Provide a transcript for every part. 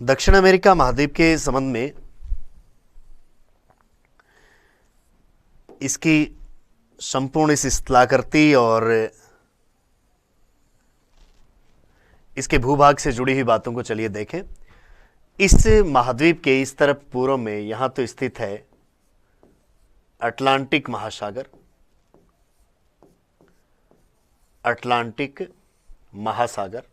दक्षिण अमेरिका महाद्वीप के संबंध में इसकी संपूर्ण इस स्थलाकृति और इसके भूभाग से जुड़ी हुई बातों को चलिए देखें। इस महाद्वीप के इस तरफ पूर्व में यहां तो स्थित है अटलांटिक महासागर। अटलांटिक महासागर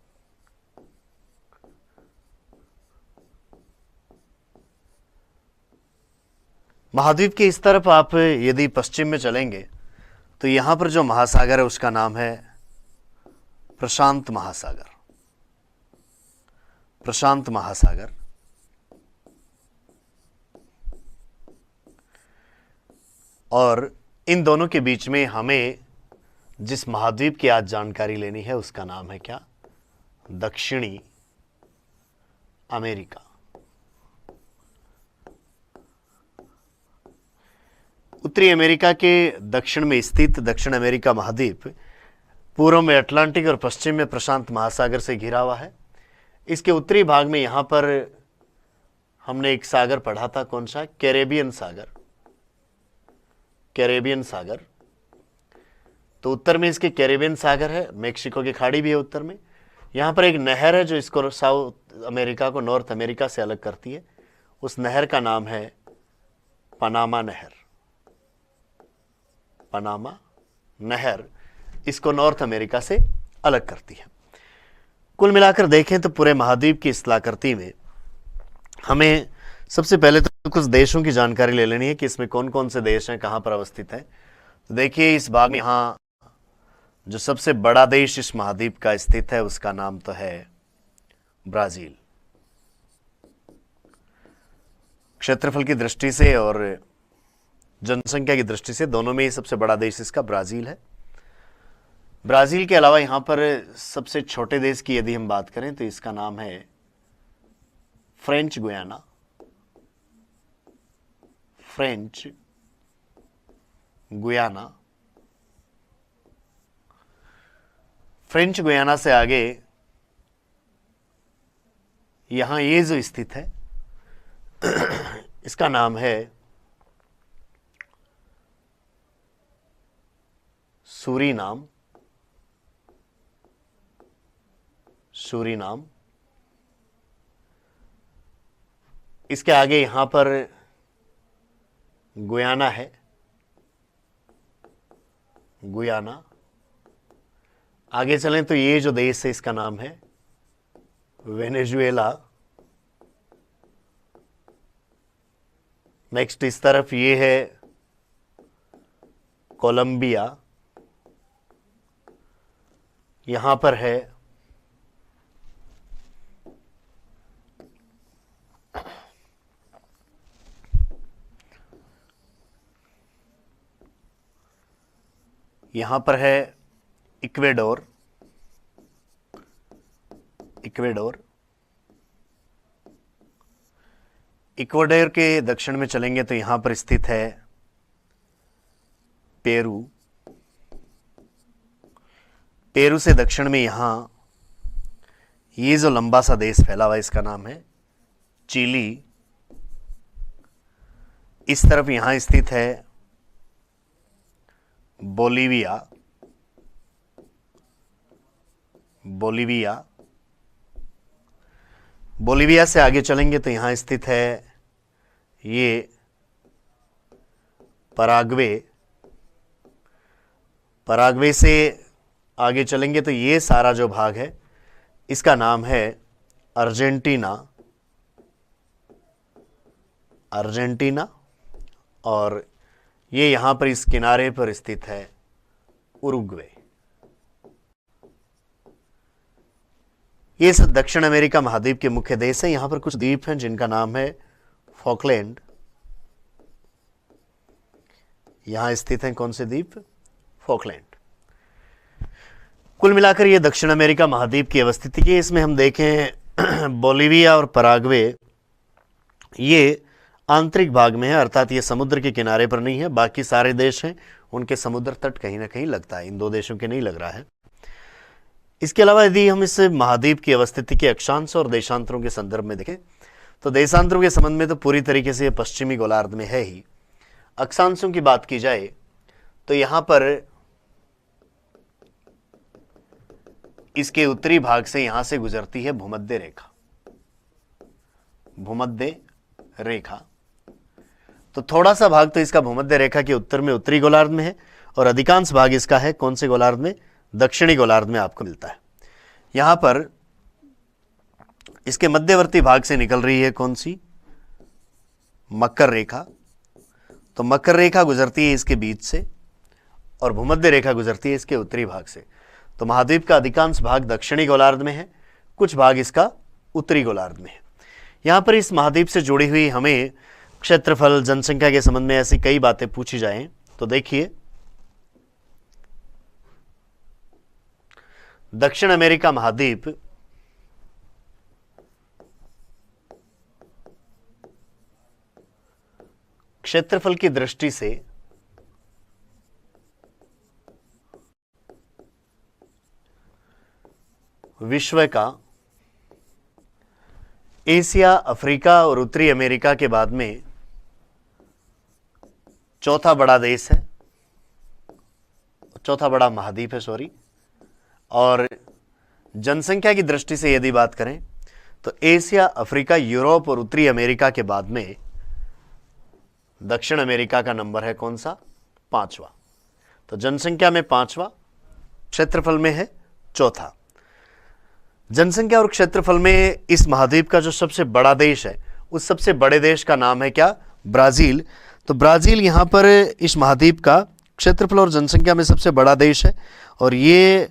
महाद्वीप के इस तरफ आप यदि पश्चिम में चलेंगे तो यहां पर जो महासागर है उसका नाम है प्रशांत महासागर। प्रशांत महासागर और इन दोनों के बीच में हमें जिस महाद्वीप की आज जानकारी लेनी है उसका नाम है क्या? दक्षिणी अमेरिका। उत्तरी अमेरिका के दक्षिण में स्थित दक्षिण अमेरिका महाद्वीप पूर्व में अटलांटिक और पश्चिम में प्रशांत महासागर से घिरा हुआ है। इसके उत्तरी भाग में यहां पर हमने एक सागर पढ़ा था, कौन सा? कैरेबियन सागर। कैरेबियन सागर। तो उत्तर में इसके कैरेबियन सागर है, मेक्सिको की खाड़ी भी है उत्तर में। यहां पर एक नहर है जो इसको साउथ अमेरिका को नॉर्थ अमेरिका से अलग करती है। उस नहर का नाम है पनामा नहर। पनामा नहर इसको नॉर्थ अमेरिका से अलग करती है। कुल मिलाकर देखें तो पूरे महाद्वीप की स्थलाकृति में हमें सबसे पहले तो कुछ देशों की जानकारी ले लेनी है कि इसमें कौन कौन से देश हैं, कहां पर अवस्थित हैं। तो देखिए इस भाग में यहां जो सबसे बड़ा देश इस महाद्वीप का स्थित है उसका नाम तो है ब्राजील। क्षेत्रफल की दृष्टि से और जनसंख्या की दृष्टि से दोनों में ही सबसे बड़ा देश इसका ब्राजील है। ब्राजील के अलावा यहां पर सबसे छोटे देश की यदि हम बात करें तो इसका नाम है French Guiana. French Guiana. French Guiana से आगे यहां ये जो स्थित है इसका नाम है सूरीनाम। सूरीनाम। इसके आगे यहां पर गुयाना है। गुयाना। आगे चलें तो ये जो देश है इसका नाम है वेनेजुएला। नेक्स्ट इस तरफ ये है कोलंबिया। यहां पर है इक्वेडोर। इक्वेडोर। इक्वेडोर के दक्षिण में चलेंगे तो यहां पर स्थित है पेरू। पेरू से दक्षिण में यहां ये जो लंबा सा देश फैला हुआ है इसका नाम है चिली। इस तरफ यहां स्थित है बोलिविया। बोलिविया। बोलिविया से आगे चलेंगे तो यहां स्थित है ये पराग्वे। पराग्वे से आगे चलेंगे तो ये सारा जो भाग है इसका नाम है अर्जेंटीना। अर्जेंटीना। और ये यहां पर इस किनारे पर स्थित है उरुग्वे। ये सब दक्षिण अमेरिका महाद्वीप के मुख्य देश हैं। यहां पर कुछ द्वीप हैं जिनका नाम है फॉकलैंड। यहां स्थित हैं कौन से द्वीप? फॉकलैंड। कुल मिलाकर ये दक्षिण अमेरिका महाद्वीप की अवस्थिति की इसमें हम देखें बोलिविया और पराग्वे ये आंतरिक भाग में है, अर्थात ये समुद्र के किनारे पर नहीं है। बाकी सारे देश हैं उनके समुद्र तट कहीं ना कहीं लगता है, इन दो देशों के नहीं लग रहा है। इसके अलावा यदि हम इस महाद्वीप की अवस्थिति के अक्षांश और देशांतरों के संदर्भ में देखें तो देशांतरों के संबंध में तो पूरी तरीके से पश्चिमी गोलार्ध में है ही। अक्षांशों की बात की जाए तो यहां पर इसके उत्तरी भाग से यहां से गुजरती है भूमध्य रेखा। भूमध्य रेखा, तो थोड़ा सा भाग तो इसका भूमध्य रेखा के उत्तर में उत्तरी गोलार्ध में है और अधिकांश भाग इसका है कौन से गोलार्ध में? दक्षिणी गोलार्ध में आपको मिलता है। यहां पर इसके मध्यवर्ती भाग से निकल रही है कौन सी? मकर रेखा। तो मकर रेखा गुजरती है इसके बीच से और भूमध्य रेखा गुजरती है इसके उत्तरी भाग से। तो महाद्वीप का अधिकांश भाग दक्षिणी गोलार्ध में है, कुछ भाग इसका उत्तरी गोलार्ध में है। यहां पर इस महाद्वीप से जुड़ी हुई हमें क्षेत्रफल, जनसंख्या के संबंध में ऐसी कई बातें पूछी जाएं तो देखिए, दक्षिण अमेरिका महाद्वीप क्षेत्रफल की दृष्टि से विश्व का एशिया, अफ्रीका और उत्तरी अमेरिका के बाद में चौथा बड़ा देश है, चौथा बड़ा महाद्वीप है, सॉरी। और जनसंख्या की दृष्टि से यदि बात करें तो एशिया, अफ्रीका, यूरोप और उत्तरी अमेरिका के बाद में दक्षिण अमेरिका का नंबर है कौन सा? 5वां। तो जनसंख्या में 5वां, क्षेत्रफल में है चौथा। जनसंख्या और क्षेत्रफल में इस महाद्वीप का जो सबसे बड़ा देश है, उस सबसे बड़े देश का नाम है क्या? ब्राजील। तो ब्राजील यहां पर इस महाद्वीप का क्षेत्रफल और जनसंख्या में सबसे बड़ा देश है और ये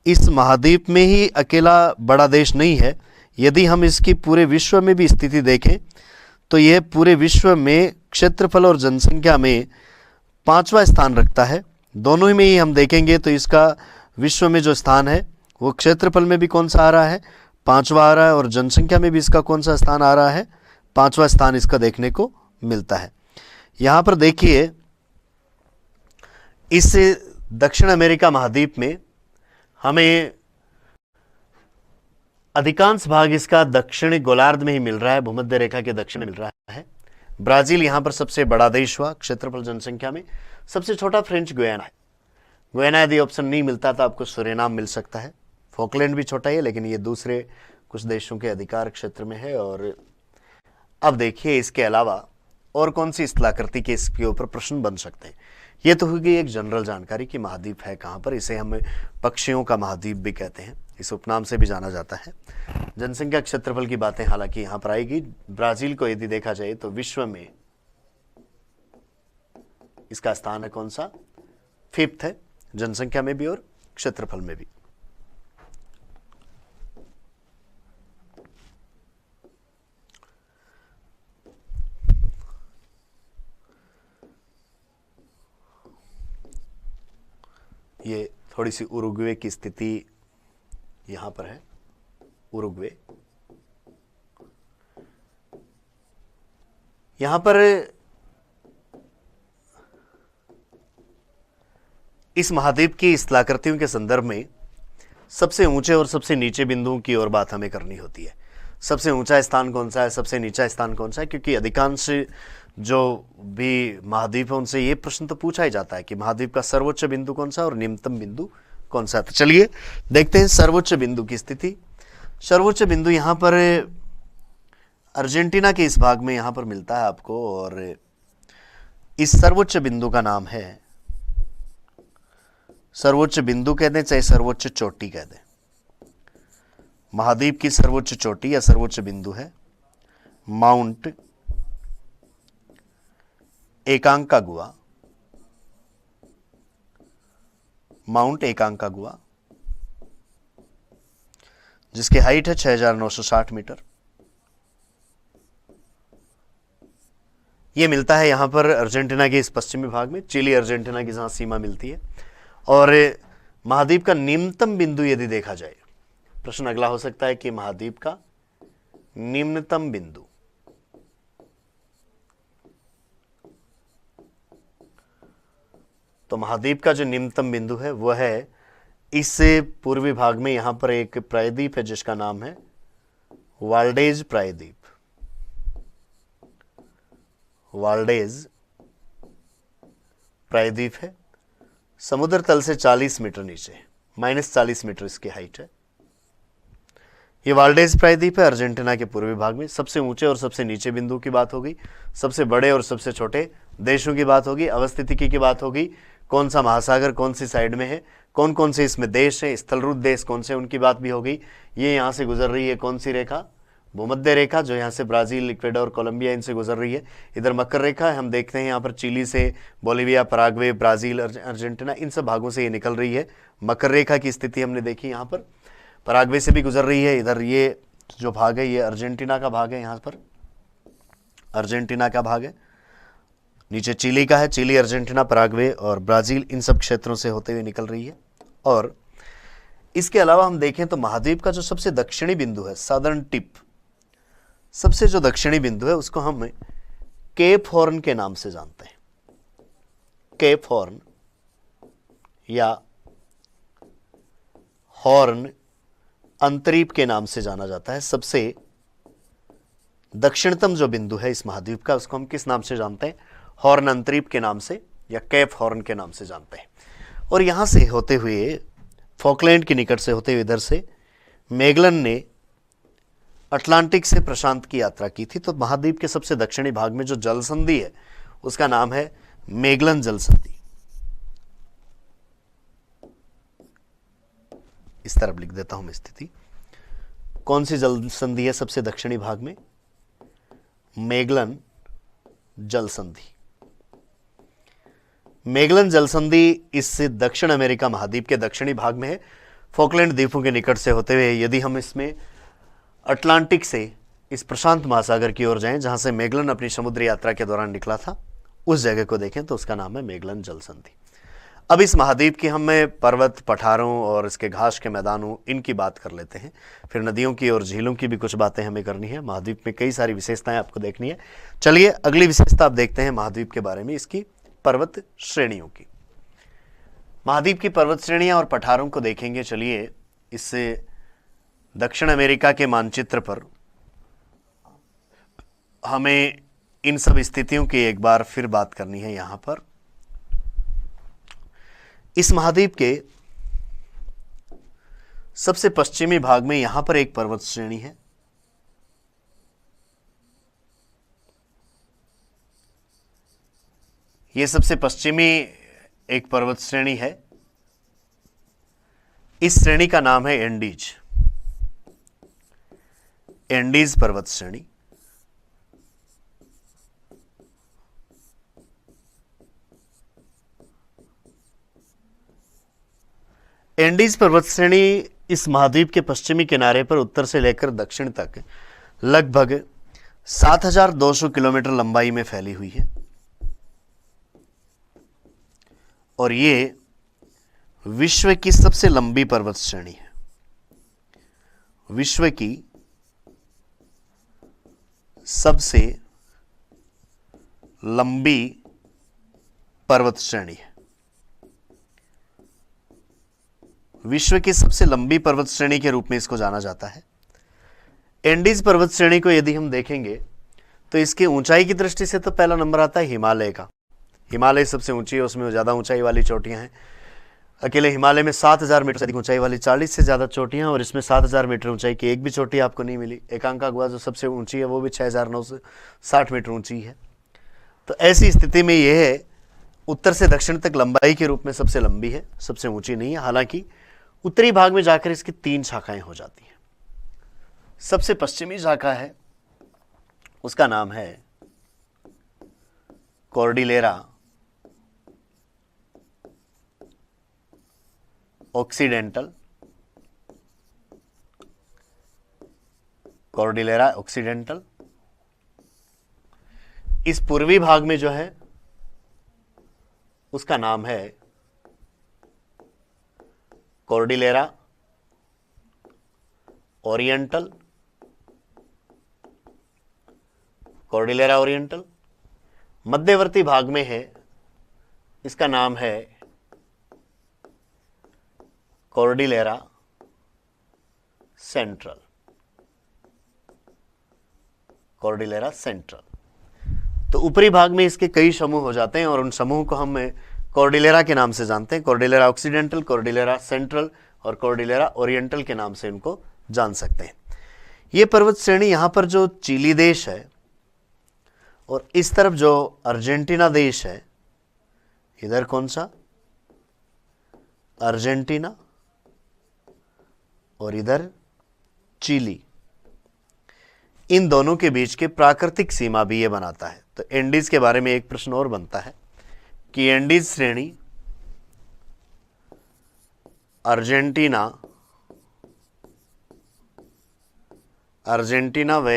इस महाद्वीप में ही अकेला बड़ा देश नहीं है। यदि हम इसकी पूरे विश्व में भी स्थिति देखें तो यह पूरे विश्व में क्षेत्रफल और जनसंख्या में 5वां स्थान रखता है। दोनों ही में ही हम देखेंगे तो इसका विश्व में जो स्थान है वो क्षेत्रफल में भी कौन सा आ रहा है? 5वां आ रहा है और जनसंख्या में भी इसका कौन सा स्थान आ रहा है? 5वां स्थान इसका देखने को मिलता है। यहां पर देखिए, इस दक्षिण अमेरिका महाद्वीप में हमें अधिकांश भाग इसका दक्षिणी गोलार्ध में ही मिल रहा है, भूमध्य रेखा के दक्षिण में मिल रहा है। ब्राजील यहां पर सबसे बड़ा देश हुआ क्षेत्रफल जनसंख्या में। सबसे छोटा फ्रेंच गुयाना है। गुयाना यदि ऑप्शन नहीं मिलता तो आपको सूरीनाम मिल सकता है। फॉकलैंड भी छोटा है, लेकिन ये दूसरे कुछ देशों के अधिकार क्षेत्र में है। और अब देखिए, इसके अलावा और कौन सी स्थलाकृति के इसके ऊपर प्रश्न बन सकते हैं। ये तो होगी एक जनरल जानकारी कि महाद्वीप है कहां पर। इसे हम पक्षियों का महाद्वीप भी कहते हैं, इस उपनाम से भी जाना जाता है। जनसंख्या, क्षेत्रफल की बातें हालांकि यहां पर आएगी। ब्राजील को यदि देखा जाए तो विश्व में इसका स्थान है कौन सा? 5th है, जनसंख्या में भी और क्षेत्रफल में भी। ये थोड़ी सी उरुग्वे की स्थिति यहां पर है। उरुग्वे, यहां पर इस महाद्वीप की स्थलाकृतियों के संदर्भ में सबसे ऊंचे और सबसे नीचे बिंदुओं की ओर बात हमें करनी होती है। सबसे ऊंचा स्थान कौन सा है, सबसे नीचा स्थान कौन सा है, क्योंकि अधिकांश जो भी महाद्वीप है उनसे ये प्रश्न तो पूछा ही जाता है कि महाद्वीप का सर्वोच्च बिंदु कौन सा और निम्नतम बिंदु कौन सा है। तो चलिए देखते हैं सर्वोच्च बिंदु की स्थिति। सर्वोच्च बिंदु यहां पर अर्जेंटीना के इस भाग में यहां पर मिलता है आपको और इस सर्वोच्च बिंदु का नाम है, सर्वोच्च बिंदु कह दें चाहे सर्वोच्च चोटी कह दें, महाद्वीप की सर्वोच्च चोटी या सर्वोच्च बिंदु है माउंट एकांकागुआ। माउंट एकांकागुआ जिसकी हाइट है 6960 मीटर। यह मिलता है यहां पर अर्जेंटीना के इस पश्चिमी भाग में, चिली अर्जेंटीना की जहां सीमा मिलती है। और महाद्वीप का निम्नतम बिंदु यदि देखा जाए, प्रश्न अगला हो सकता है कि महाद्वीप का निम्नतम बिंदु, तो महाद्वीप का जो निम्नतम बिंदु है वह है इस पूर्वी भाग में। यहां पर एक प्रायद्वीप है जिसका नाम है वाल्डेज प्रायद्वीप। वाल्डेज प्रायद्वीप है, समुद्र तल से 40 मीटर नीचे, -40 मीटर इसकी हाइट है। ये वाल्डेज प्रायद्वीप है अर्जेंटीना के पूर्वी भाग में। सबसे ऊंचे और सबसे नीचे बिंदु की बात होगी, सबसे बड़े और सबसे छोटे देशों की बात होगी, अवस्थितिकी की बात होगी, कौन सा महासागर कौन सी साइड में है, कौन कौन से इसमें देश हैं, स्थलरूप देश कौन से, उनकी बात भी होगी। ये यहाँ से गुजर रही है कौन सी रेखा, भूमध्य रेखा, जो यहाँ से ब्राजील, इक्वेडोर, कोलंबिया इनसे गुजर रही है। इधर मकर रेखा है, हम देखते हैं यहाँ पर चिली से बोलिविया, पराग्वे, ब्राजील, अर्जेंटीना, इन सब भागों से ये निकल रही है। मकर रेखा की स्थिति हमने देखी, यहाँ पर पराग्वे से भी गुजर रही है। इधर ये जो भाग है ये अर्जेंटीना का भाग है, यहाँ पर अर्जेंटीना का भाग है, नीचे चिली का है, चिली, अर्जेंटीना, पराग्वे और ब्राजील इन सब क्षेत्रों से होते हुए निकल रही है। और इसके अलावा हम देखें तो महाद्वीप का जो सबसे दक्षिणी बिंदु है, सदर्न टिप, सबसे जो दक्षिणी बिंदु है उसको हम केप हॉर्न के नाम से जानते हैं। केप हॉर्न या हॉर्न अंतरीप के नाम से जाना जाता है। सबसे दक्षिणतम जो बिंदु है इस महाद्वीप का उसको हम किस नाम से जानते हैं, हॉर्न अंतरीप के नाम से या केप हॉर्न के नाम से जानते हैं। और यहां से होते हुए फॉकलैंड के निकट से होते हुए इधर से मैगलन ने अटलांटिक से प्रशांत की यात्रा की थी। तो महाद्वीप के सबसे दक्षिणी भाग में जो जल संधि है उसका नाम है मैगलन जल संधि। इस तरफ लिख देता हूं मैं स्थिति। कौन सी जल संधि है सबसे दक्षिणी भाग में, मैगलन जल संधि। मैगलन जल संधि इस दक्षिण अमेरिका महाद्वीप के दक्षिणी भाग में है, फॉकलैंड द्वीपों के निकट से होते हुए। यदि हम इसमें अटलांटिक से इस प्रशांत महासागर की ओर जाएं जहां से मैगलन अपनी समुद्री यात्रा के दौरान निकला था, उस जगह को देखें तो उसका नाम है मैगलन जल संधि। अब इस महाद्वीप की हमें पर्वत, पठारों और इसके घास के मैदानों इनकी बात कर लेते हैं। फिर नदियों की और झीलों की भी कुछ बातें हमें करनी है। महाद्वीप में कई सारी विशेषताएं आपको देखनी है। चलिए अगली विशेषता आप देखते हैं महाद्वीप के बारे में, इसकी पर्वत श्रेणियों की। महाद्वीप की पर्वत श्रेणियां और पठारों को देखेंगे। चलिए इससे दक्षिण अमेरिका के मानचित्र पर हमें इन सब स्थितियों की एक बार फिर बात करनी है। यहां पर इस महाद्वीप के सबसे पश्चिमी भाग में यहां पर एक पर्वत श्रेणी है, यह सबसे पश्चिमी एक पर्वत श्रेणी है। इस श्रेणी का नाम है एंडीज, एंडीज पर्वत श्रेणी। एंडीज पर्वत श्रेणी इस महाद्वीप के पश्चिमी किनारे पर उत्तर से लेकर दक्षिण तक लगभग 7,200 किलोमीटर लंबाई में फैली हुई है और ये विश्व की सबसे लंबी पर्वत श्रेणी है। विश्व की सबसे लंबी पर्वत श्रेणी है। विश्व की सबसे लंबी पर्वत श्रेणी के रूप में इसको जाना जाता है। एंडीज पर्वत श्रेणी को यदि हम देखेंगे तो इसकी ऊंचाई की दृष्टि से तो पहला नंबर आता है हिमालय का। हिमालय सबसे ऊंची है, उसमें ज़्यादा ऊंचाई वाली चोटियां हैं। अकेले हिमालय में 7,000 मीटर से अधिक ऊंचाई वाली 40 से ज़्यादा चोटियां, और इसमें 7,000 मीटर ऊंचाई की एक भी चोटी आपको नहीं मिली। एकांकागुआ जो सबसे ऊंची है वो भी 6,960 मीटर ऊंची है। तो ऐसी स्थिति में यह है उत्तर से दक्षिण तक लंबाई के रूप में सबसे लंबी है, सबसे ऊंची नहीं है। हालांकि उत्तरी भाग में जाकर इसकी 3 शाखाएं हो जाती हैं। सबसे पश्चिमी शाखा है उसका नाम है कॉर्डिलेरा ऑक्सीडेंटल, कॉर्डिलेरा ऑक्सीडेंटल। इस पूर्वी भाग में जो है उसका नाम है कॉर्डिलेरा ओरिएंटल, कॉर्डिलेरा ओरिएंटल। मध्यवर्ती भाग में है, इसका नाम है कॉर्डिलेरा सेंट्रल, कॉर्डिलेरा सेंट्रल। तो ऊपरी भाग में इसके कई समूह हो जाते हैं और उन समूह को हम कॉर्डिलेरा के नाम से जानते हैं। कॉर्डिलेरा ऑक्सीडेंटल, कॉर्डिलेरा सेंट्रल और कॉर्डिलेरा ओरिएंटल के नाम से इनको जान सकते हैं। ये पर्वत श्रेणी यहाँ पर जो चिली देश है और इस तरफ जो अर्जेंटीना देश है, इधर कौन सा, अर्जेंटीना, और इधर चिली, इन दोनों के बीच के प्राकृतिक सीमा भी ये बनाता है। तो एंडीज के बारे में एक प्रश्न और बनता है कि एंडीज श्रेणी अर्जेंटीना व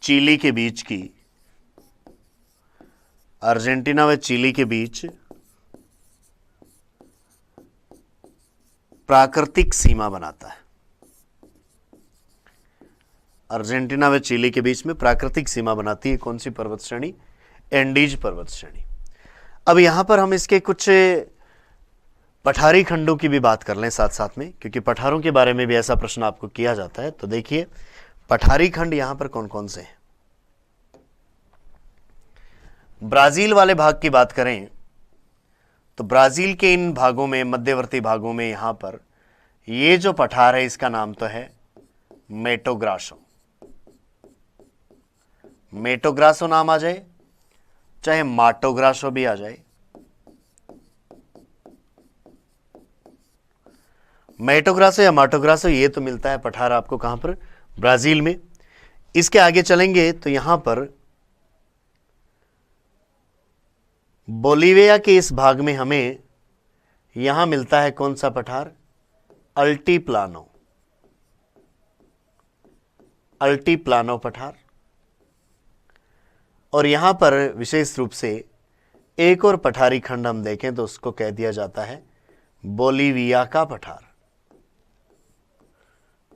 चिली के बीच की, अर्जेंटीना व चिली के बीच प्राकृतिक सीमा बनाता है। अर्जेंटीना व चिली के बीच में प्राकृतिक सीमा बनाती है कौन सी पर्वत श्रेणी, एंडीज पर्वत श्रेणी। अब यहां पर हम इसके कुछ पठारी खंडों की भी बात कर लें साथ साथ में, क्योंकि पठारों के बारे में भी ऐसा प्रश्न आपको किया जाता है। तो देखिए पठारी खंड यहां पर कौन कौन से हैं। ब्राजील वाले भाग की बात करें तो ब्राजील के इन भागों में, मध्यवर्ती भागों में, यहां पर ये जो पठार है इसका नाम तो है मेटोग्रासो। मेटोग्रासो नाम आ जाए, चाहे माटोग्रासो भी आ जाए। मेटोग्रासो या माटोग्रासो ये तो मिलता है पठार आपको कहां पर, ब्राजील में। इसके आगे चलेंगे तो यहां पर बोलिविया के इस भाग में हमें यहां मिलता है कौन सा पठार, अल्टीप्लानो, अल्टीप्लानो पठार। और यहां पर विशेष रूप से एक और पठारी खंड हम देखें तो उसको कह दिया जाता है बोलिविया का पठार,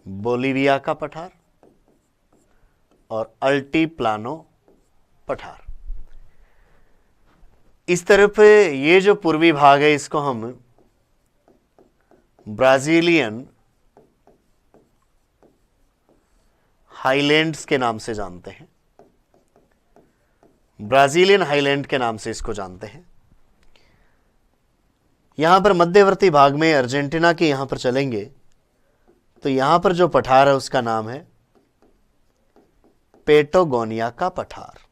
बोलिविया का पठार और अल्टीप्लानो पठार। इस तरफ ये जो पूर्वी भाग है इसको हम ब्राजीलियन हाईलैंड्स के नाम से जानते हैं, ब्राजीलियन हाईलैंड के नाम से इसको जानते हैं। यहां पर मध्यवर्ती भाग में अर्जेंटीना के यहां पर चलेंगे तो यहां पर जो पठार है उसका नाम है पेटागोनिया का पठार।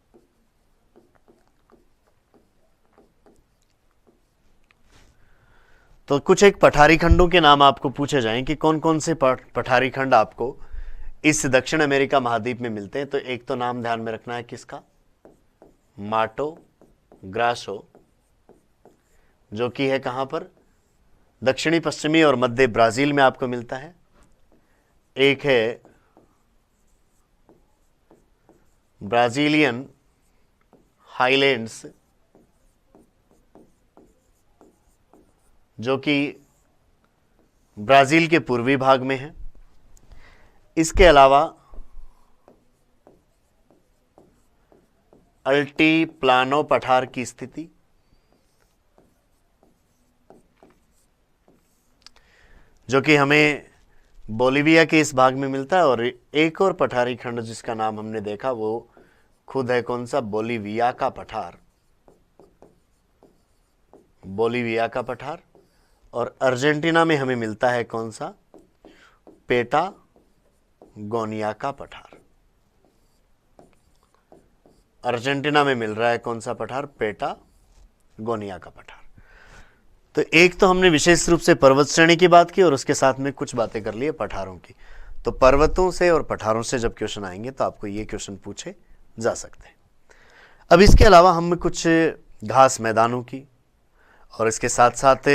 तो कुछ एक पठारी खंडों के नाम आपको पूछे जाएं कि कौन कौन से पठारी खंड आपको इस दक्षिण अमेरिका महाद्वीप में मिलते हैं। तो एक तो नाम ध्यान में रखना है किसका, माटो ग्रासो, जो कि है कहां पर, दक्षिणी पश्चिमी और मध्य ब्राजील में आपको मिलता है। एक है ब्राजीलियन हाईलैंड्स, जो कि ब्राजील के पूर्वी भाग में है। इसके अलावा अल्टीप्लानो पठार की स्थिति, जो कि हमें बोलिविया के इस भाग में मिलता है। और एक और पठारी खंड जिसका नाम हमने देखा वो खुद है कौन सा, बोलिविया का पठार, बोलिविया का पठार। और अर्जेंटीना में हमें मिलता है कौन सा, पेटागोनिया का पठार। अर्जेंटीना में मिल रहा है कौन सा पठार, पेटागोनिया का पठार। तो एक तो हमने विशेष रूप से पर्वत श्रेणी की बात की और उसके साथ में कुछ बातें कर ली पठारों की। तो पर्वतों से और पठारों से जब क्वेश्चन आएंगे तो आपको ये क्वेश्चन पूछे जा सकते हैं। अब इसके अलावा हम कुछ घास मैदानों की और इसके साथ साथ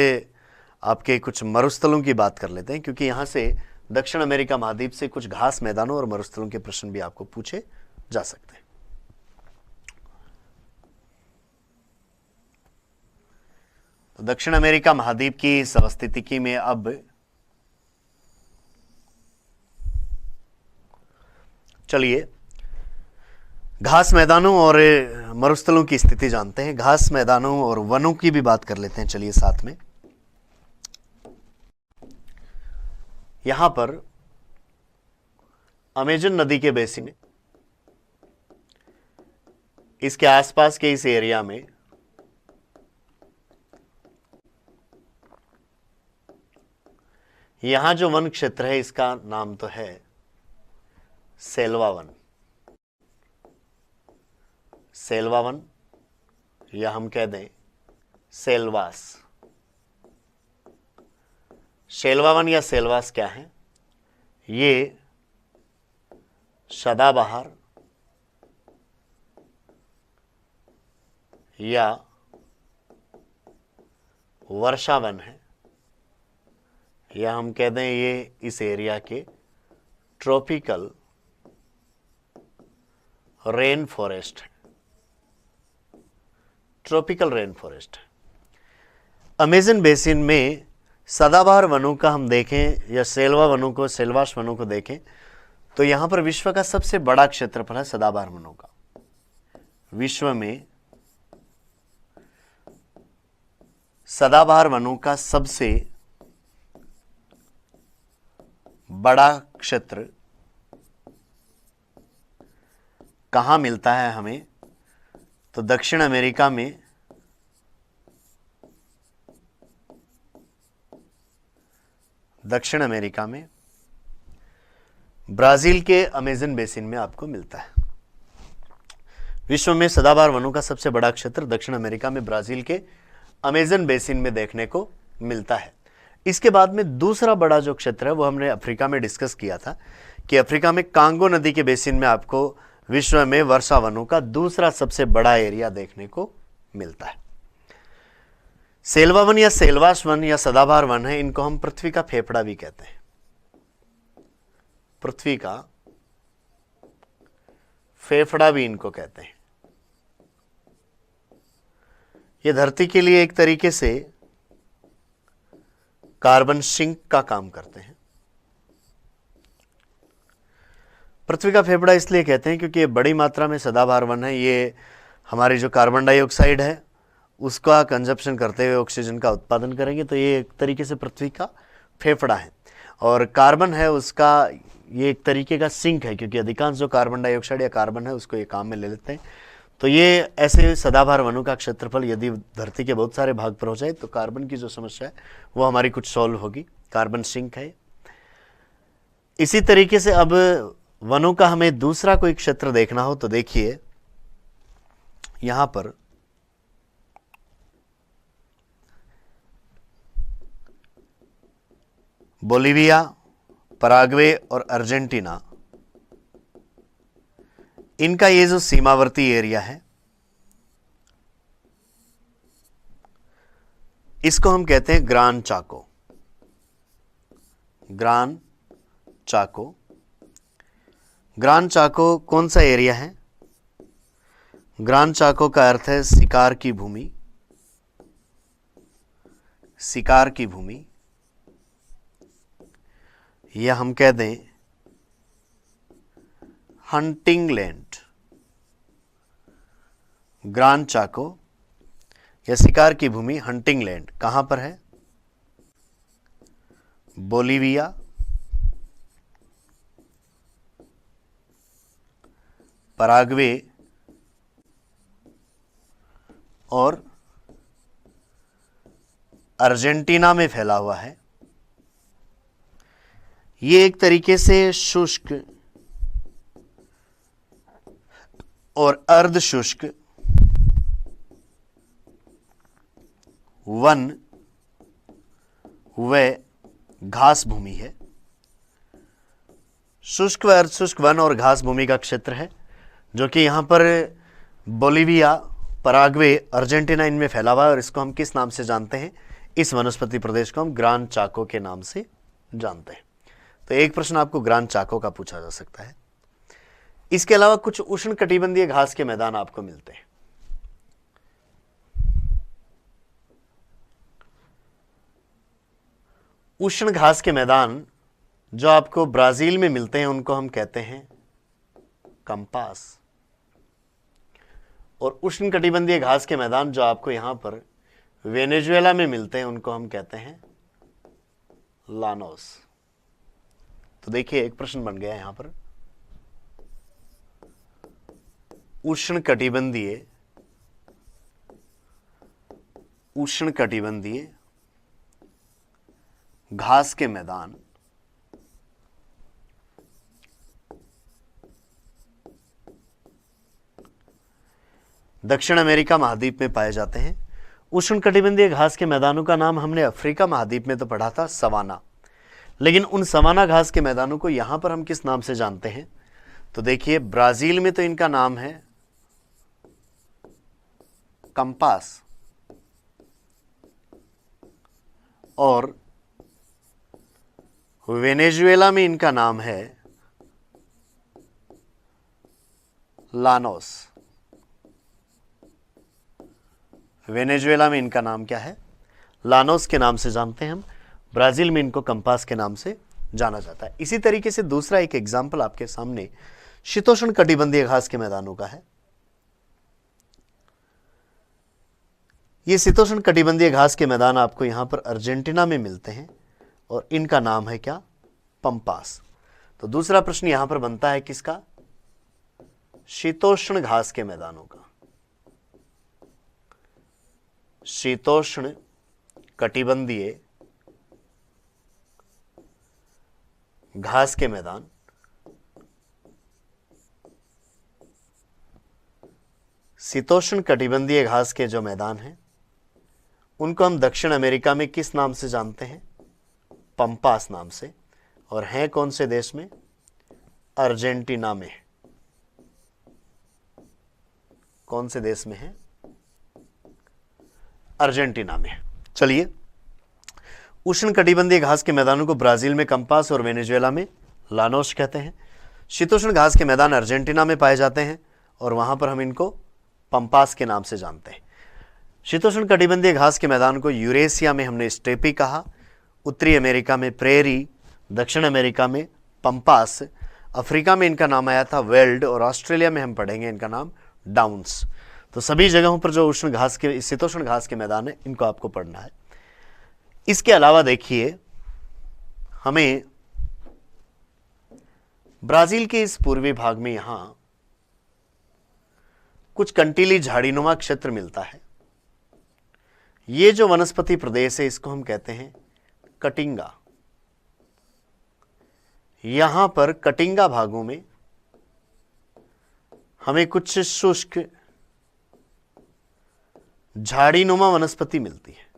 आपके कुछ मरुस्थलों की बात कर लेते हैं, क्योंकि यहां से दक्षिण अमेरिका महाद्वीप से कुछ घास मैदानों और मरुस्थलों के प्रश्न भी आपको पूछे जा सकते हैं। तो दक्षिण अमेरिका महाद्वीप की इस अवस्थितिकी में अब चलिए घास मैदानों और मरुस्थलों की स्थिति जानते हैं। घास मैदानों और वनों की भी बात कर लेते हैं चलिए साथ में। यहां पर अमेजन नदी के बेसिन में इसके आसपास के इस एरिया में यहां जो वन क्षेत्र है इसका नाम तो है सेल्वा वन। सेल्वा वन या हम कह दें सेल्वास। सेल्वा वन या सेल्वास क्या है? ये सदाबहार या वर्षा वन है, या हम कह दें ये इस एरिया के ट्रॉपिकल रेन फॉरेस्ट है। ट्रॉपिकल रेन फॉरेस्ट है। अमेज़न बेसिन में सदाबहार वनों का हम देखें या सेल्वा वनों को, सेल्वास वनों को देखें तो यहां पर विश्व का सबसे बड़ा क्षेत्रफल है सदाबहार वनों का। विश्व में सदाबहार वनों का सबसे बड़ा क्षेत्र कहां मिलता है हमें? तो दक्षिण अमेरिका में ब्राजील के अमेज़न बेसिन में आपको मिलता है। विश्व में सदाबहार वनों का सबसे बड़ा क्षेत्र दक्षिण अमेरिका में ब्राजील के अमेज़न बेसिन में देखने को मिलता है। इसके बाद में दूसरा बड़ा जो क्षेत्र है वो हमने अफ्रीका में डिस्कस किया था कि अफ्रीका में कांगो नदी के बेसिन में आपको विश्व में वर्षा वनों का दूसरा सबसे बड़ा एरिया देखने को मिलता है। सेल्वा वन या सेल्वास वन या सदाबहार वन है, इनको हम पृथ्वी का फेफड़ा भी कहते हैं। पृथ्वी का फेफड़ा भी इनको कहते हैं। ये धरती के लिए एक तरीके से कार्बन सिंक का काम करते हैं। पृथ्वी का फेफड़ा इसलिए कहते हैं क्योंकि ये बड़ी मात्रा में सदाबहार वन है। ये हमारी जो कार्बन डाइऑक्साइड है उसका कंजप्शन करते हुए ऑक्सीजन का उत्पादन करेंगे, तो ये एक तरीके से पृथ्वी का फेफड़ा है। और कार्बन है उसका ये एक तरीके का सिंक है, क्योंकि अधिकांश जो कार्बन डाइऑक्साइड या कार्बन है उसको ये काम में ले लेते हैं। तो ये ऐसे सदाबहार वनों का क्षेत्रफल यदि धरती के बहुत सारे भाग पर हो जाए तो कार्बन की जो समस्या है वो हमारी कुछ सॉल्व होगी। कार्बन सिंक है। इसी तरीके से अब वनों का हमें दूसरा कोई क्षेत्र देखना हो तो देखिए यहां पर बोलिविया, पराग्वे और अर्जेंटीना, इनका ये जो सीमावर्ती एरिया है इसको हम कहते हैं ग्रान चाको। ग्रान चाको। ग्रान चाको कौन सा एरिया है? ग्रान चाको का अर्थ है शिकार की भूमि। शिकार की भूमि, या हम कह दें हंटिंग लैंड। ग्रान चाको या शिकार की भूमि, हंटिंग लैंड कहां पर है? बोलिविया, पराग्वे और अर्जेंटीना में फैला हुआ है। ये एक तरीके से शुष्क और अर्ध शुष्क वन व घास भूमि है। शुष्क व अर्ध शुष्क वन और घास भूमि का क्षेत्र है जो कि यहां पर बोलिविया, पराग्वे, अर्जेंटीना इनमें फैला हुआ है। और इसको हम किस नाम से जानते हैं? इस वनस्पति प्रदेश को हम ग्रान चाको के नाम से जानते हैं। तो एक प्रश्न आपको ग्रान चाको का पूछा जा सकता है। इसके अलावा कुछ उष्णकटिबंधीय घास के मैदान आपको मिलते हैं। उष्ण घास के मैदान जो आपको ब्राजील में मिलते हैं उनको हम कहते हैं कंपास। और उष्णकटिबंधीय घास के मैदान जो आपको यहां पर वेनेजुएला में मिलते हैं उनको हम कहते हैं लानोस। तो देखिए एक प्रश्न बन गया यहां पर, उष्णकटिबंधीय घास के मैदान दक्षिण अमेरिका महाद्वीप में पाए जाते हैं। उष्णकटिबंधीय घास के मैदानों का नाम हमने अफ्रीका महाद्वीप में तो पढ़ा था, सवाना। लेकिन उन सवाना घास के मैदानों को यहां पर हम किस नाम से जानते हैं? तो देखिए, ब्राजील में तो इनका नाम है कंपास, और वेनेजुएला में इनका नाम है लानोस। वेनेजुएला में इनका नाम क्या है? लानोस के नाम से जानते हैं हम। ब्राजील में इनको कंपास के नाम से जाना जाता है। इसी तरीके से दूसरा एक एग्जाम्पल आपके सामने शीतोष्ण कटिबंधीय घास के मैदानों का है। ये शीतोष्ण कटिबंधीय घास के मैदान आपको यहां पर अर्जेंटीना में मिलते हैं और इनका नाम है क्या? पंपास। तो दूसरा प्रश्न यहां पर बनता है किसका? शीतोष्ण घास के मैदानों का। शीतोष्ण कटिबंधीय घास के मैदान शीतोष्ण कटिबंधीय घास के जो मैदान हैं उनको हम दक्षिण अमेरिका में किस नाम से जानते हैं? पंपास नाम से। और हैं कौन से देश में? अर्जेंटीना में। कौन से देश में है? अर्जेंटीना में। चलिए, उष्ण कटिबंधीय घास के मैदानों को ब्राजील में कंपास और वेनेजुएला में लानोस कहते हैं। शीतोष्ण घास के मैदान अर्जेंटीना में पाए जाते हैं और वहां पर हम इनको पंपास के नाम से जानते हैं। शीतोष्ण कटिबंधीय घास के मैदान को यूरेशिया में हमने स्टेपी कहा, उत्तरी अमेरिका में प्रेरी, दक्षिण अमेरिका में पंपास, अफ्रीका में इनका नाम आया था वेल्ड, और ऑस्ट्रेलिया में हम पढ़ेंगे इनका नाम डाउन्स। तो सभी जगहों पर जो उष्ण घास के शीतोष्ण घास के मैदान है इनको आपको पढ़ना है। इसके अलावा देखिए, हमें ब्राजील के इस पूर्वी भाग में यहां कुछ कंटीली झाड़ीनुमा क्षेत्र मिलता है। ये जो वनस्पति प्रदेश है इसको हम कहते हैं कटिंगा। यहां पर कटिंगा भागों में हमें कुछ शुष्क झाड़ीनुमा वनस्पति मिलती है।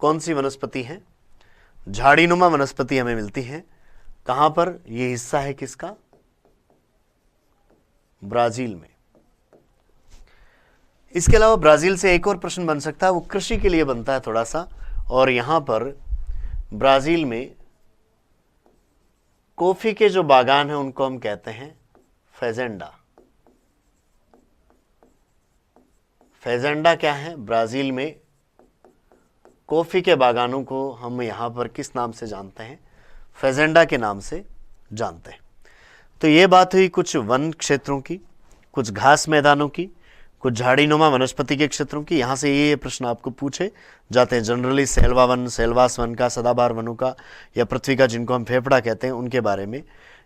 कौन सी वनस्पति है? झाड़ीनुमा वनस्पति हमें मिलती है। कहां पर? यह हिस्सा है किसका? ब्राजील में। इसके अलावा ब्राजील से एक और प्रश्न बन सकता है, वो कृषि के लिए बनता है थोड़ा सा, और यहां पर ब्राजील में कॉफी के जो बागान हैं उनको हम कहते हैं फेजेंडा। फेजेंडा क्या है? ब्राजील में कॉफी के बागानों को हम यहां पर किस नाम से जानते हैं? फेजेंडा के नाम से जानते हैं। तो ये बात हुई कुछ वन क्षेत्रों की, कुछ घास मैदानों की, कुछ झाड़ीनुमा वनस्पति के क्षेत्रों की। यहाँ से ये प्रश्न आपको पूछे जाते हैं generally Selva one, Selvas one का, सदाबहार वनों का, या पृथ्वी का जिनको हम फेफड़ा कहते हैं उनके बारे में,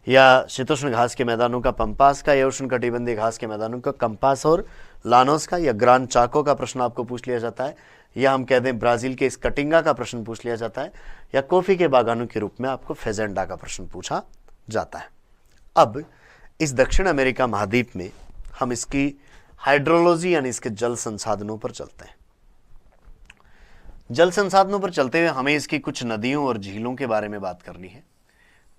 या शीतोष्ण घास के मैदानों का पंपास का, या उष्ण कटिबंधीय घास के मैदानों का कंपास और लानोस का, या ग्रान चाको का प्रश्न आपको पूछ लिया जाता है, या हम कहते हैं ब्राजील के इस कटिंगा का प्रश्न पूछ लिया जाता है, या कॉफी के बागानों के रूप में आपको फेजेंडा का प्रश्न पूछा जाता है। अब इस दक्षिण अमेरिका महाद्वीप में हम इसकी हाइड्रोलॉजी यानी इसके जल संसाधनों पर चलते हैं। जल संसाधनों पर चलते हुए हमें इसकी कुछ नदियों और झीलों के बारे में बात करनी है।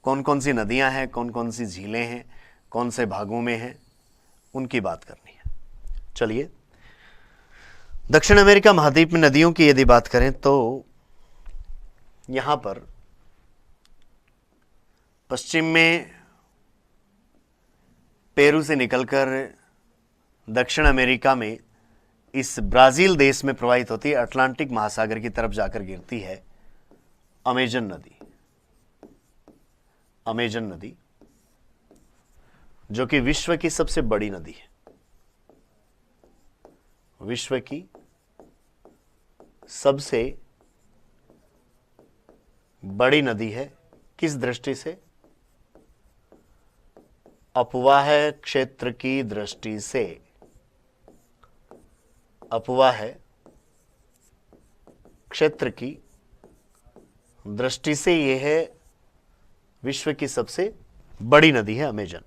कौन कौन सी नदियां हैं, कौन कौन सी झीलें हैं, कौन से भागों में हैं, उनकी बात करनी है। चलिए, दक्षिण अमेरिका महाद्वीप में नदियों की यदि बात करें तो यहां पर पश्चिम में पेरू से निकलकर दक्षिण अमेरिका में इस ब्राजील देश में प्रवाहित होती है, अटलांटिक महासागर की तरफ जाकर गिरती है अमेजन नदी। अमेजन नदी जो कि विश्व की सबसे बड़ी नदी है, विश्व की सबसे बड़ी नदी है। किस दृष्टि से? अपवाह क्षेत्र की दृष्टि से, अपवाह क्षेत्र की दृष्टि से यह है विश्व की सबसे बड़ी नदी है अमेजन।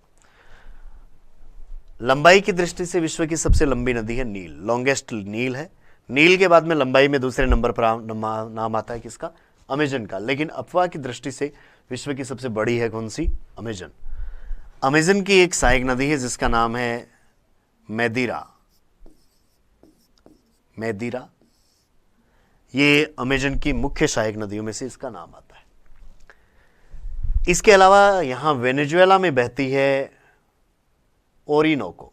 लंबाई की दृष्टि से विश्व की सबसे लंबी नदी है नील, लॉन्गेस्ट नील है। नील के बाद में लंबाई में दूसरे नंबर पर नाम आता है किसका? अमेजन का। लेकिन अफवाह की दृष्टि से विश्व की सबसे बड़ी है कौन सी? अमेजन। अमेजन की एक सहायक नदी है जिसका नाम है मैदीरा। मैदीरा ये अमेजन की मुख्य सहायक नदियों में से इसका नाम आता है। इसके अलावा यहां वेनेजुएला में बहती है ओरिनोको।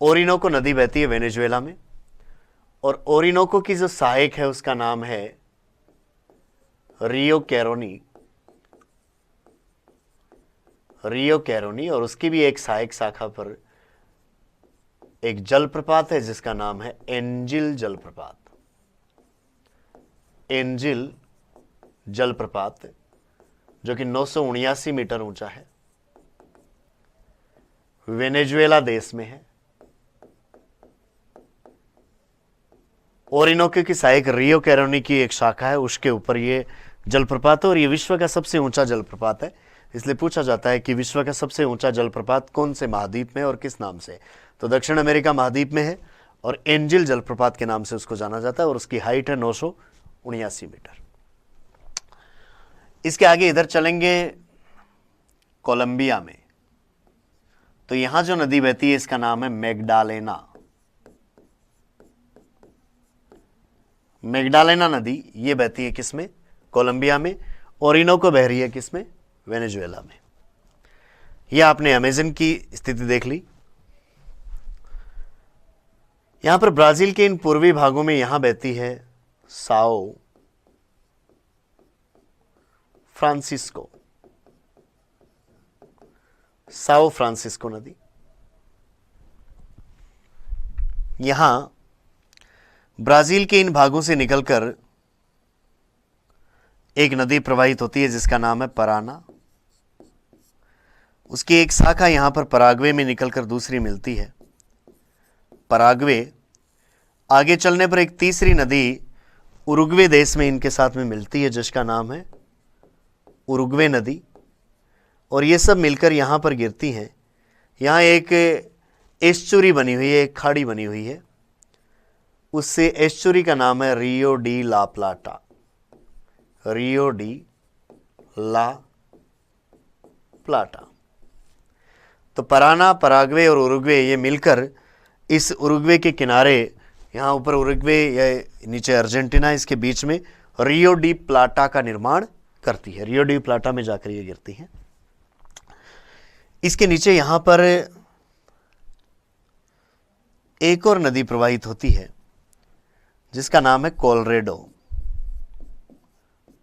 ओरिनोको नदी बहती है वेनेजुएला में, और ओरिनोको की जो सहायक है उसका नाम है रियो कैरोनी। रियो कैरोनी, और उसकी भी एक सहायक शाखा पर एक जलप्रपात है जिसका नाम है एंजिल जलप्रपात। एंजिल जलप्रपात जो कि 979 मीटर ऊंचा है, वेनेजुएला देश में है। ओरिनोको की सहायक रियो कैरोनी की एक शाखा है, उसके ऊपर ये जलप्रपात है, और ये विश्व का सबसे ऊंचा जलप्रपात है। इसलिए पूछा जाता है कि विश्व का सबसे ऊंचा जलप्रपात कौन से महाद्वीप में और किस नाम से? तो दक्षिण अमेरिका महाद्वीप में है, और एंजिल जलप्रपात के नाम से उसको जाना जाता है, और उसकी हाइट है 979 मीटर। इसके आगे इधर चलेंगे कोलंबिया में, तो यहां जो नदी बहती है इसका नाम है मैग्डालेना। मैग्डालेना नदी ये बहती है किसमें? कोलंबिया में। ओरिनोको बह रही है किसमें? वेनेजुएला में। यह आपने अमेजन की स्थिति देख ली। यहां पर ब्राजील के इन पूर्वी भागों में यहां बहती है साओ फ्रांसिस्को। साओ फ्रांसिस्को नदी यहां ब्राजील के इन भागों से निकलकर एक नदी प्रवाहित होती है जिसका नाम है पराना। उसकी एक शाखा यहां पर पराग्वे में निकलकर दूसरी मिलती है पराग्वे। आगे चलने पर एक तीसरी नदी उरुग्वे देश में इनके साथ में मिलती है जिसका नाम है उरुग्वे नदी, और ये सब मिलकर यहां पर गिरती हैं। यहां एक एस्चुरी बनी हुई है, एक खाड़ी बनी हुई है, उससे एस्चुरी का नाम है रियो डी ला प्लाटा। रियो डी ला प्लाटा। तो पराना, पराग्वे और उरुग्वे ये मिलकर इस उरुग्वे के किनारे, यहां ऊपर उरुग्वे या नीचे अर्जेंटीना, इसके बीच में रियो डी प्लाटा का निर्माण करती है। रियो डी प्लाटा में जाकर ये गिरती है। इसके नीचे यहां पर एक और नदी प्रवाहित होती है जिसका नाम है कोलोरेडो।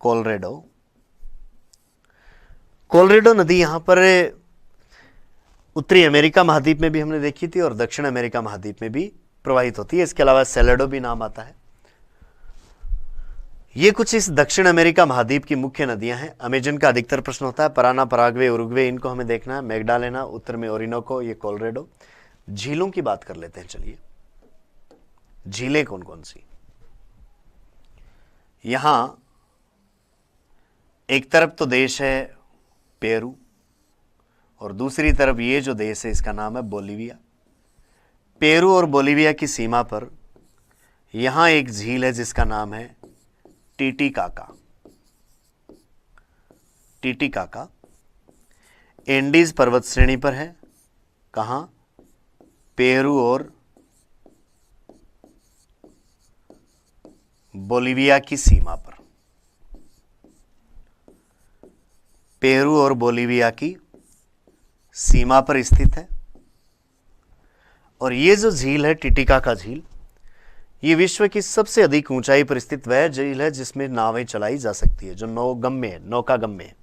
कोलोरेडो कोलोरेडो नदी यहां पर उत्तरी अमेरिका महाद्वीप में भी हमने देखी थी और दक्षिण अमेरिका महाद्वीप में भी प्रवाहित होती है। इसके अलावा सेलेडो भी नाम आता है। ये कुछ इस दक्षिण अमेरिका महाद्वीप की मुख्य नदियां हैं। अमेजन का अधिकतर प्रश्न होता है। पराना, पराग्वे, उरुग्वे, इनको हमें देखना है। मैग्डालेना उत्तर में, ओरिनोको, ये कोलोरेडो। झीलों की बात कर लेते हैं। चलिए, झीलें कौन कौन सी? यहां एक तरफ तो देश है पेरू, और दूसरी तरफ ये जो देश है इसका नाम है बोलीविया। पेरू और बोलीविया की सीमा पर यहां एक झील है जिसका नाम है टीटीकाका। टीटीकाका एंडीज पर्वत श्रेणी पर है। कहां? पेरू और बोलीविया की सीमा पर। पेरू और बोलीविया की सीमा पर स्थित है। और ये जो झील है टिटिकाका झील, ये विश्व की सबसे अधिक ऊंचाई पर स्थित वह झील है जिसमें नावें चलाई जा सकती है, जो नौगम्य है, नौकागम्य है।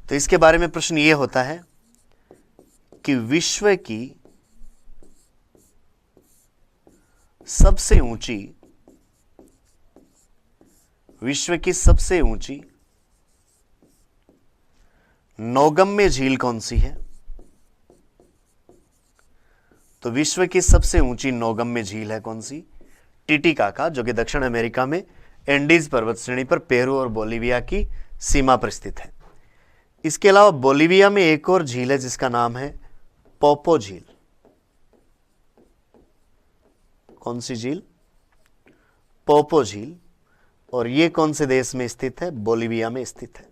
तो इसके बारे में प्रश्न ये होता है कि विश्व की सबसे ऊंची विश्व की सबसे ऊंची नौगम्य झील कौन सी है? तो विश्व की सबसे ऊंची नौगम्य झील है कौन सी? टिटिकाका, जो कि दक्षिण अमेरिका में एंडीज पर्वत श्रेणी पर पेरू और बोलिविया की सीमा पर स्थित है। इसके अलावा बोलिविया में एक और झील है जिसका नाम है पोपो झील। कौन सी झील? पोपो झील। और यह कौन से देश में स्थित है? बोलिविया में स्थित है।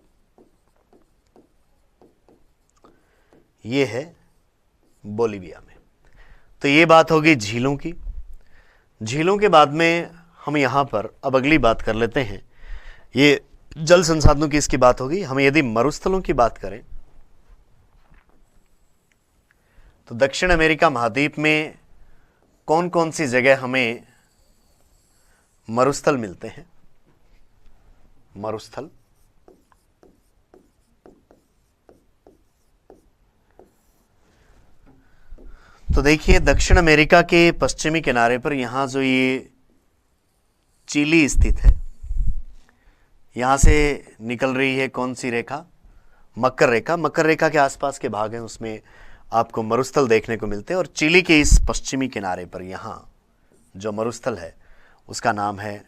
यह है बोलिविया में। तो ये बात होगी झीलों की। झीलों के बाद में हम यहां पर अब अगली बात कर लेते हैं। ये जल संसाधनों की इसकी बात होगी। हम यदि मरुस्थलों की बात करें तो दक्षिण अमेरिका महाद्वीप में कौन कौन सी जगह हमें मरुस्थल मिलते हैं? मरुस्थल तो देखिए, दक्षिण अमेरिका के पश्चिमी किनारे पर यहां जो ये चिली स्थित है, यहां से निकल रही है कौन सी रेखा? मकर रेखा। मकर रेखा के आसपास के भाग हैं, उसमें आपको मरुस्थल देखने को मिलते हैं। और चिली के इस पश्चिमी किनारे पर यहां जो मरुस्थल है उसका नाम है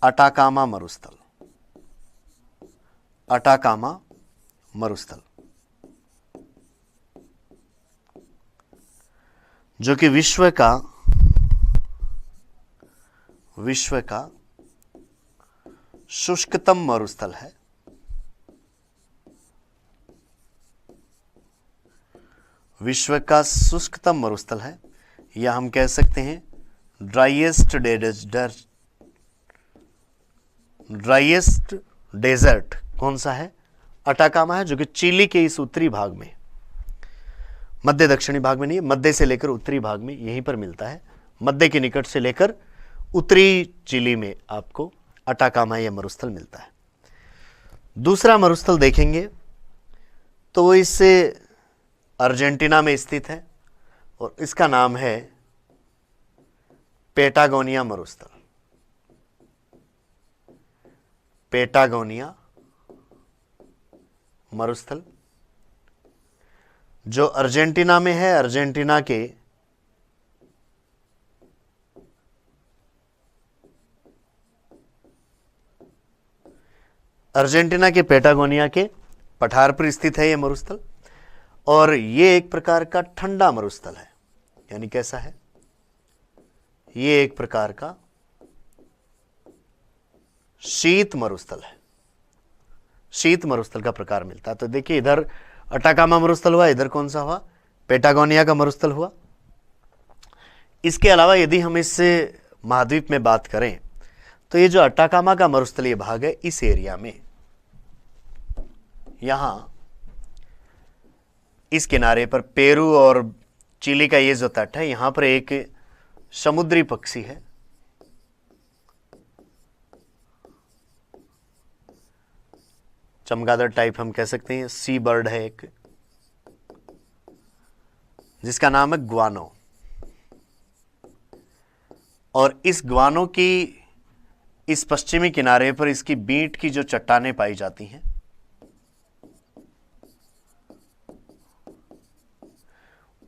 अटाकामा मरुस्थल। अटाकामा मरुस्थल, जो कि विश्व का शुष्कतम मरुस्थल है। विश्व का शुष्कतम मरुस्थल है, या हम कह सकते हैं ड्राइएस्ट डेजर्ट कौन सा है? अटाकामा है, जो कि चिली के इस उत्तरी भाग में, मध्य दक्षिणी भाग में नहीं, मध्य से लेकर उत्तरी भाग में यहीं पर मिलता है। मध्य के निकट से लेकर उत्तरी चिली में आपको अटाकामा या मरुस्थल मिलता है। दूसरा मरुस्थल देखेंगे तो वो इससे अर्जेंटीना में स्थित है और इसका नाम है पेटागोनिया मरुस्थल। पेटागोनिया मरुस्थल जो अर्जेंटीना में है। अर्जेंटीना के पेटागोनिया के पठार पर स्थित है यह मरुस्थल। और यह एक प्रकार का ठंडा मरुस्थल है। यानी कैसा है? यह एक प्रकार का शीत मरुस्थल है। शीत मरुस्थल का प्रकार मिलता है। तो देखिए, इधर अटाकामा मरुस्थल हुआ, इधर कौन सा हुआ? पेटागोनिया का मरुस्थल हुआ। इसके अलावा यदि हम इस महाद्वीप में बात करें तो ये जो अटाकामा का मरुस्थलीय भाग है, इस एरिया में यहां इस किनारे पर पेरू और चिली का ये जो तट है, यहां पर एक समुद्री पक्षी है, चमगादड़ टाइप हम कह सकते हैं, सी बर्ड है एक, जिसका नाम है ग्वानो। और इस ग्वानो की इस पश्चिमी किनारे पर इसकी बींट की जो चट्टानें पाई जाती हैं,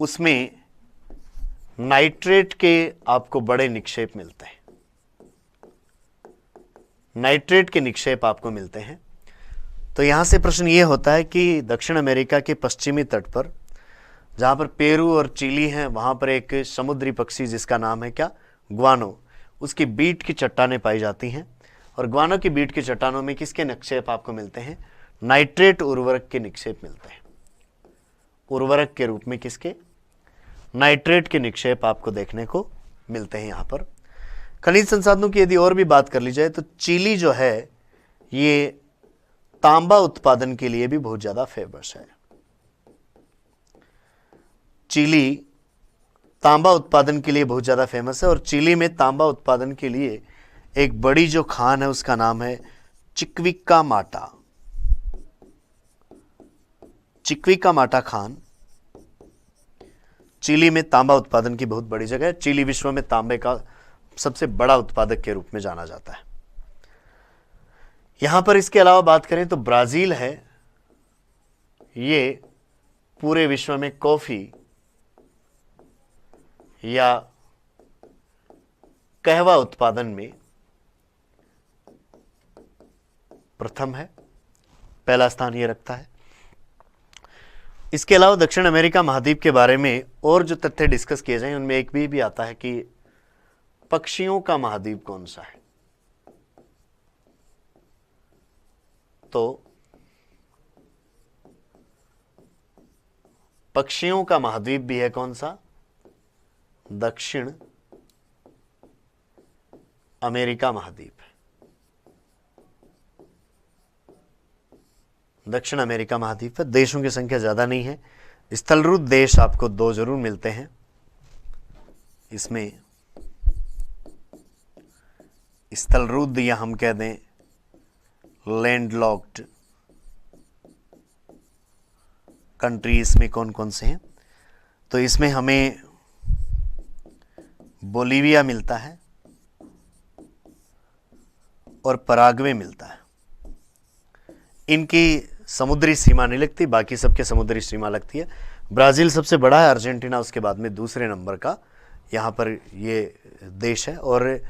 उसमें नाइट्रेट के आपको बड़े निक्षेप मिलते हैं। नाइट्रेट के निक्षेप आपको मिलते हैं। तो यहां से प्रश्न यह होता है कि दक्षिण अमेरिका के पश्चिमी तट पर, जहां पर पेरू और चिली हैं, वहां पर एक समुद्री पक्षी जिसका नाम है क्या? ग्वानो, उसकी बीट की चट्टानें पाई जाती हैं। और ग्वानो की बीट की चट्टानों में किसके निक्षेप आपको मिलते हैं? नाइट्रेट उर्वरक के निक्षेप मिलते हैं। उर्वरक के रूप में किसके? नाइट्रेट के निक्षेप आपको देखने को मिलते हैं। यहां पर खनिज संसाधनों की यदि और भी बात कर ली जाए तो चिली जो है ये तांबा उत्पादन के लिए भी बहुत ज्यादा फेमस है। चिली तांबा उत्पादन के लिए बहुत ज्यादा फेमस है। और चिली में तांबा उत्पादन के लिए एक बड़ी जो खान है उसका नाम है चिक्विकामाटा। चिक्विकामाटा खान चिली में तांबा उत्पादन की बहुत बड़ी जगह है। चिली विश्व में तांबे का सबसे बड़ा उत्पादक के रूप में जाना जाता है। यहां पर इसके अलावा बात करें तो ब्राजील है, ये पूरे विश्व में कॉफी या कहवा उत्पादन में प्रथम है, पहला स्थान ये रखता है। इसके अलावा दक्षिण अमेरिका महाद्वीप के बारे में और जो तथ्य डिस्कस किए जाएं उनमें एक भी आता है कि पक्षियों का महाद्वीप कौन सा है। तो पक्षियों का महाद्वीप भी है कौन सा? दक्षिण अमेरिका महाद्वीप है। दक्षिण अमेरिका महाद्वीप है। देशों की संख्या ज्यादा नहीं है। स्थलरूप देश आपको 2 जरूर मिलते हैं इसमें। स्थलरूप या हम कह दें लैंडलॉक्ड कंट्रीज में कौन कौन से हैं? तो इसमें हमें बोलीविया मिलता है और पराग्वे मिलता है। इनकी समुद्री सीमा नहीं लगती, बाकी सबके समुद्री सीमा लगती है। ब्राजील सबसे बड़ा है, अर्जेंटीना उसके बाद में दूसरे नंबर का यहाँ पर ये देश है। और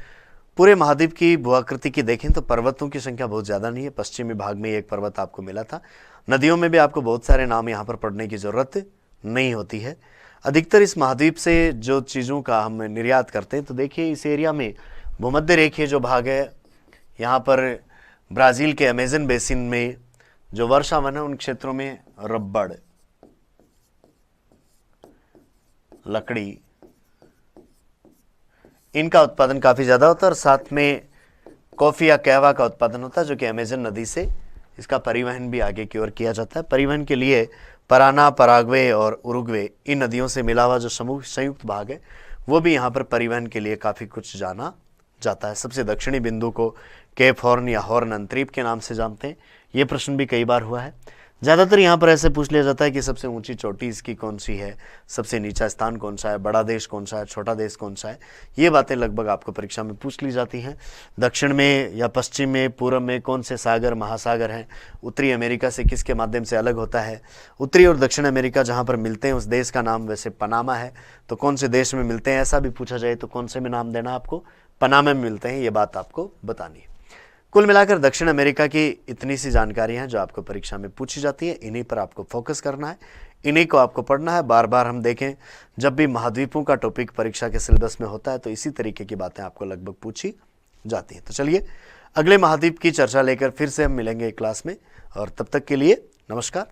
पूरे महाद्वीप की भूआकृति की देखें तो पर्वतों की संख्या बहुत ज़्यादा नहीं है। पश्चिमी भाग में एक पर्वत आपको मिला था। नदियों में भी आपको बहुत सारे नाम यहाँ पर पढ़ने की ज़रूरत नहीं होती है। अधिकतर इस महाद्वीप से जो चीज़ों का हम निर्यात करते हैं, तो देखिए इस एरिया में भूमध्य रेखीय जो भाग है, यहाँ पर ब्राज़ील के अमेजन बेसिन में जो वर्षावन है उन क्षेत्रों में रबड़, लकड़ी, इनका उत्पादन काफ़ी ज़्यादा होता है। और साथ में कॉफ़ी या कहवा का उत्पादन होता है, जो कि अमेजन नदी से इसका परिवहन भी आगे की ओर किया जाता है। परिवहन के लिए पराना, पराग्वे और उरुग्वे, इन नदियों से मिला हुआ जो संयुक्त भाग है वो भी यहाँ पर परिवहन के लिए काफ़ी कुछ जाना जाता है। सबसे दक्षिणी बिंदु को केप हॉर्न या हॉर्न अंतरीप के नाम से जानते हैं। ये प्रश्न भी कई बार हुआ है। ज़्यादातर यहाँ पर ऐसे पूछ लिया जाता है कि सबसे ऊंची चोटी इसकी कौन सी है, सबसे नीचा स्थान कौन सा है, बड़ा देश कौन सा है, छोटा देश कौन सा है। ये बातें लगभग आपको परीक्षा में पूछ ली जाती हैं। दक्षिण में या पश्चिम में, पूर्व में कौन से सागर महासागर हैं, उत्तरी अमेरिका से किसके माध्यम से अलग होता है, उत्तरी और दक्षिण अमेरिका जहाँ पर मिलते हैं उस देश का नाम वैसे पनामा है, तो कौन से देश में मिलते हैं ऐसा भी पूछा जाए तो कौन से में नाम देना आपको? पनामा में मिलते हैं, ये बात आपको बतानी है। कुल मिलाकर दक्षिण अमेरिका की इतनी सी जानकारी हैं जो आपको परीक्षा में पूछी जाती है। इन्हीं पर आपको फोकस करना है, इन्हीं को आपको पढ़ना है। बार बार हम देखें जब भी महाद्वीपों का टॉपिक परीक्षा के सिलेबस में होता है तो इसी तरीके की बातें आपको लगभग पूछी जाती हैं। तो चलिए अगले महाद्वीप की चर्चा लेकर फिर से हम मिलेंगे क्लास में, और तब तक के लिए नमस्कार।